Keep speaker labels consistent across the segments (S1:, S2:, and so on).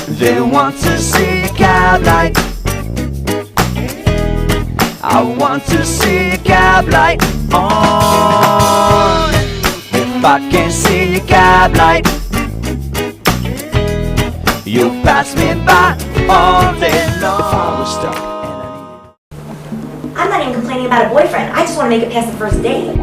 S1: They want to see Cablight. I want to see Cablight on. If I can't see Cablight, you pass me by all day long. If I was stuck and
S2: I'm not even complaining about a boyfriend. I just want to make it past the first date.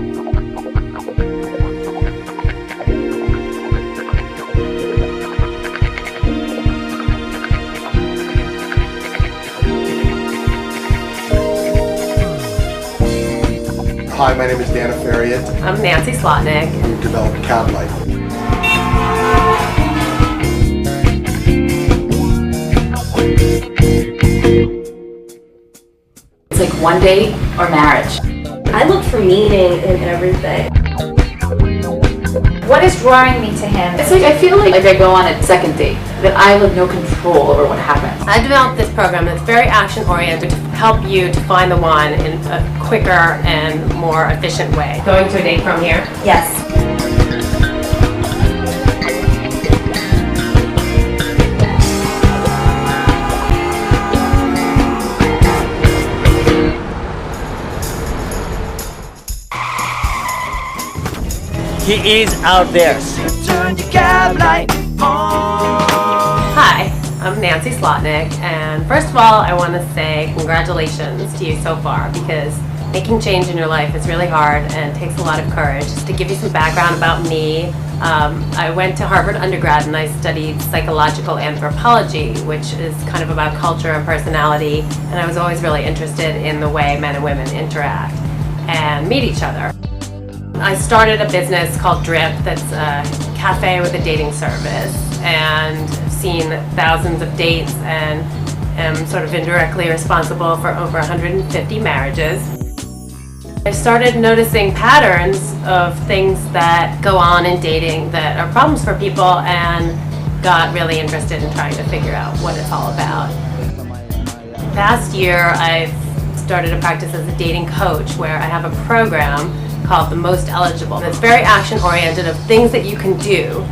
S3: Hi, my name is Dana Farriot.
S4: I'm Nancy Slotnick.
S3: We've developed Cablight.
S5: It's like one date or marriage.
S2: I look for meaning in everything.
S5: What is drawing me to him? It's like I feel like I go on a second date, that I have no control over what happens.
S4: I developed this program that's very action-oriented to help you to find the one in a quicker and more efficient way. Going to a date from here?
S2: Yes.
S1: he is out there. Turn your Cablight on.
S4: Hi, I'm Nancy Slotnick, and first of all, I want to say congratulations to you so far, because making change in your life is really hard and takes a lot of courage. Just to give you some background about me, I went to Harvard undergrad and I studied psychological anthropology, which is kind of about culture and personality, and I was always really interested in the way men and women interact and meet each other. I started a business called Drip that's a cafe with a dating service, and I've seen thousands of dates and am sort of indirectly responsible for over 150 marriages. I started noticing patterns of things that go on in dating that are problems for people, and got really interested in trying to figure out what it's all about. Last year I've started a practice as a dating coach where I have a program called The Most Eligible. It's very action-oriented of things that you can do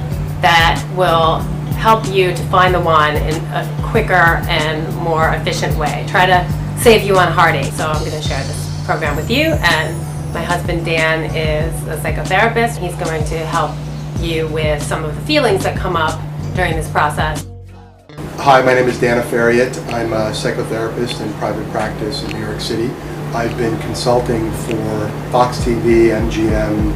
S4: that will help you to find the one in a quicker and more efficient way. Try to save you on heartache. So I'm going to share this program with you, and my husband Dan is a psychotherapist. He's going to help you with some of the feelings that come up during this process.
S3: Hi, my name is Dana Farriot. I'm a psychotherapist in private practice in New York City. I've been consulting for Fox TV, MGM,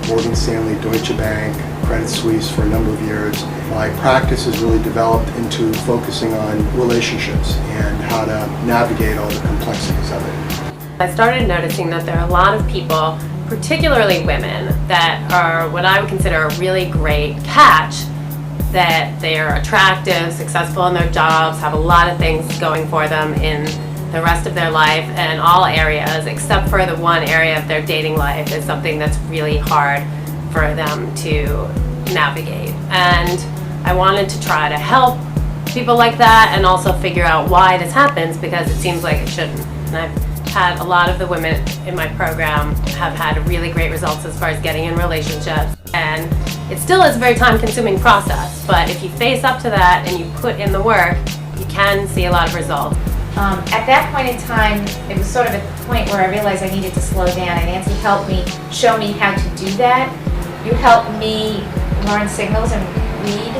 S3: Morgan Stanley, Deutsche Bank, Credit Suisse for a number of years. My practice has really developed into focusing on relationships and how to navigate all the complexities of it.
S4: I started noticing that there are a lot of people, particularly women, that are what I would consider a really great catch, that they are attractive, successful in their jobs, have a lot of things going for them in the rest of their life, and all areas except for the one area of their dating life is something that's really hard for them to navigate. And I wanted to try to help people like that and also figure out why this happens, because it seems like it shouldn't. And I've had a lot of the women in my program have had really great results as far as getting in relationships. And it still is a very time-consuming process, but if you face up to that and you put in the work, you can see a lot of results.
S5: At that point in time, it was sort of at the point where I realized I needed to slow down, and Nancy helped me, show me how to do that. You helped me learn signals and read,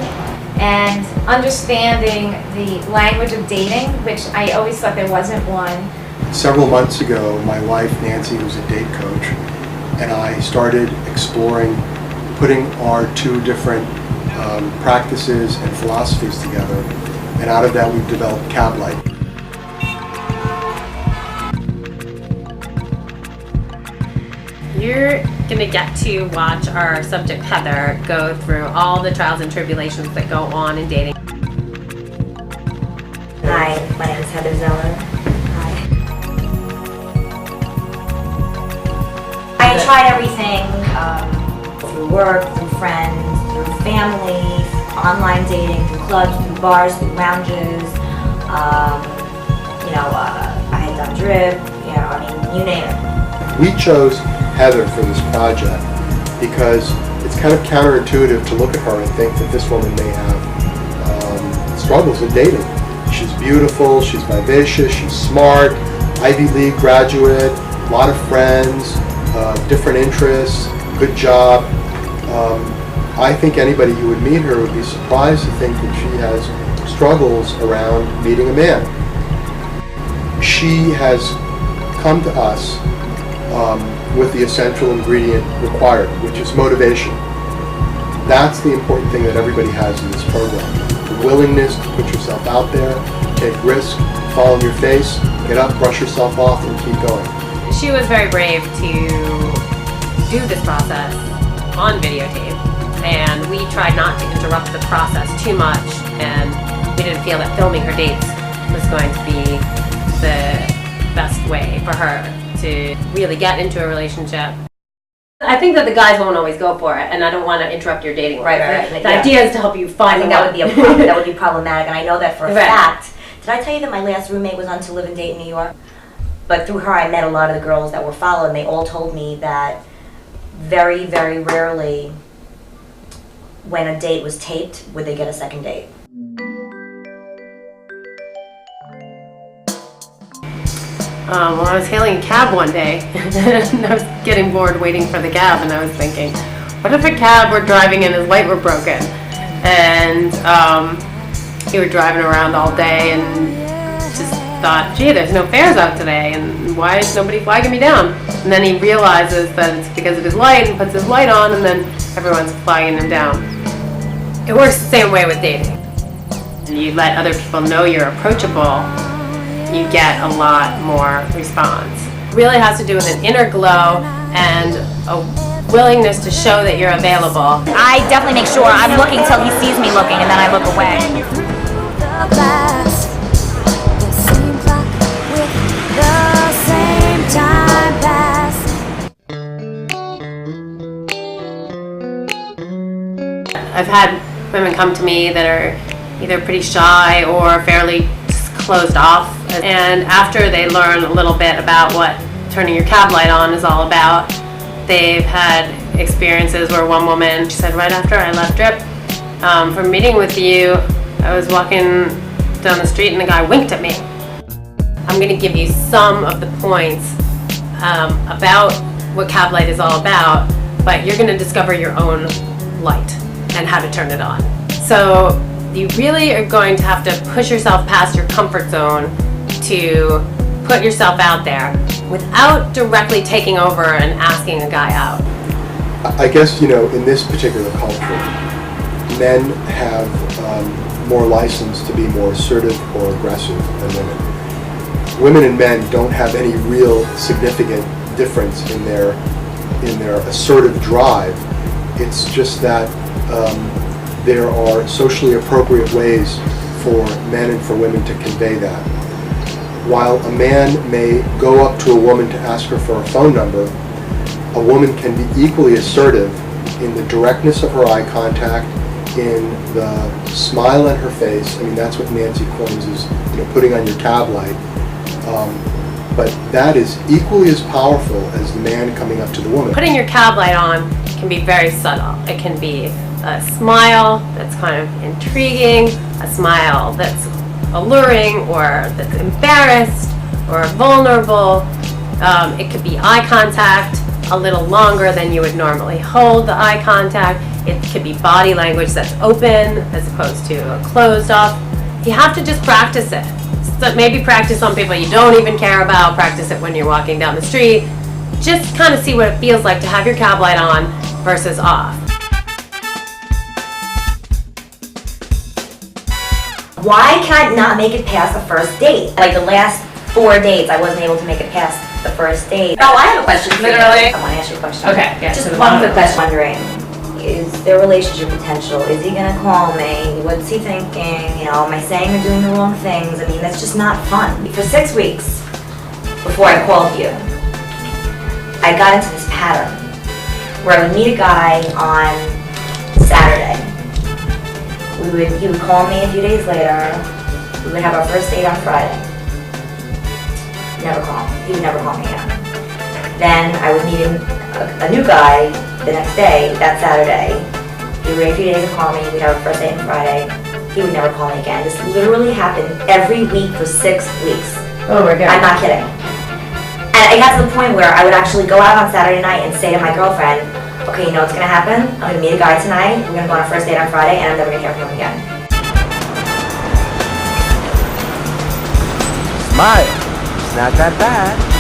S5: and understanding the language of dating, which I always thought there wasn't one.
S3: Several months ago, my wife Nancy, who's a date coach, and I started exploring putting our two different practices and philosophies together, and out of that we've developed Cablight.
S4: You're going to get to watch our subject Heather go through all the trials and tribulations that go on in dating.
S2: Hi, my name is Heather Zeller. Hi. I tried everything, through work, through friends, through family, online dating, through clubs, through bars, through lounges. I had done Drip, you name it.
S3: We chose Heather for this project because it's kind of counterintuitive to look at her and think that this woman may have struggles in dating. She's beautiful, she's vivacious, she's smart, Ivy League graduate, a lot of friends, different interests, good job. I think anybody who would meet her would be surprised to think that she has struggles around meeting a man. She has come to us with the essential ingredient required, which is motivation. That's the important thing that everybody has in this program. The willingness to put yourself out there, take risks, fall on your face, get up, brush yourself off, and keep going.
S4: She was very brave to do this process on videotape, and we tried not to interrupt the process too much, and we didn't feel that filming her dates was going to be the best way for her to really get into a relationship. I think that the guys won't always go for it, and I don't want to interrupt your dating life.
S2: Right.
S4: The idea is to help you find
S2: I think that would be that would be problematic, and I know that for a fact. Did I tell you that my last roommate was on To Live and Date in New York? But through her, I met a lot of the girls that were followed, and they all told me that very, very rarely, when a date was taped, would they get a second date.
S4: Well, I was hailing a cab one day, and I was getting bored waiting for the cab, and I was thinking, what if a cab were driving and his light were broken? And he were driving around all day and just thought, gee, there's no fares out today, and why is nobody flagging me down? And then he realizes that it's because of his light, and puts his light on, and then everyone's flagging him down. It works the same way with dating. And you let other people know you're approachable, you get a lot more response. It really has to do with an inner glow and a willingness to show that you're available.
S2: I definitely make sure I'm looking till he sees me looking, and then I look away.
S4: I've had women come to me that are either pretty shy or fairly closed off, and after they learn a little bit about what turning your cab light on is all about, they've had experiences where one woman, she said, right after I left Drip from meeting with you, I was walking down the street and the guy winked at me. I'm going to give you some of the points about what Cablight is all about, but you're going to discover your own light and how to turn it on. So you really are going to have to push yourself past your comfort zone to put yourself out there without directly taking over and asking a guy out.
S3: I guess, in this particular culture, men have more license to be more assertive or aggressive than women. Women and men don't have any real significant difference in their assertive drive. It's just that there are socially appropriate ways for men and for women to convey that. While a man may go up to a woman to ask her for a phone number, a woman can be equally assertive in the directness of her eye contact, in the smile on her face. I mean, that's what Nancy coins as, putting on your cab light. But that is equally as powerful as the man coming up to the woman.
S4: Putting your cab light on can be very subtle. It can be a smile that's kind of intriguing, a smile that's alluring or that's embarrassed or vulnerable. It could be eye contact a little longer than you would normally hold the eye contact. It could be body language that's open as opposed to closed off. You have to just practice it. So maybe practice on people you don't even care about, practice it when you're walking down the street. Just kind of see what it feels like to have your cab light on versus off.
S2: Why can I not make it past the first date? Like the last 4 dates, I wasn't able to make it past the first date. Oh, I have a question for
S4: Literally?
S2: you. I want to ask you a question.
S4: Okay, yeah.
S2: Just one quick question. Wondering, is there relationship potential? Is he gonna call me? What's he thinking? Am I saying or doing the wrong things? I mean, that's just not fun. For 6 weeks before I called you, I got into this pattern where I would meet a guy on Saturday. He would call me a few days later. We would have our first date on Friday. Never call. He would never call me again. Then I would meet a new guy the next day, that Saturday. He would wait a few days to call me. We'd have our first date on Friday. he would never call me again. This literally happened every week for 6 weeks.
S4: Oh my God.
S2: I'm not kidding. And it got to the point where I would actually go out on Saturday night and say to my girlfriend, okay, you know what's gonna happen? I'm gonna meet a guy tonight, we're gonna go on a first date on Friday, and I'm never gonna hear from him again.
S1: Smile. It's not that bad.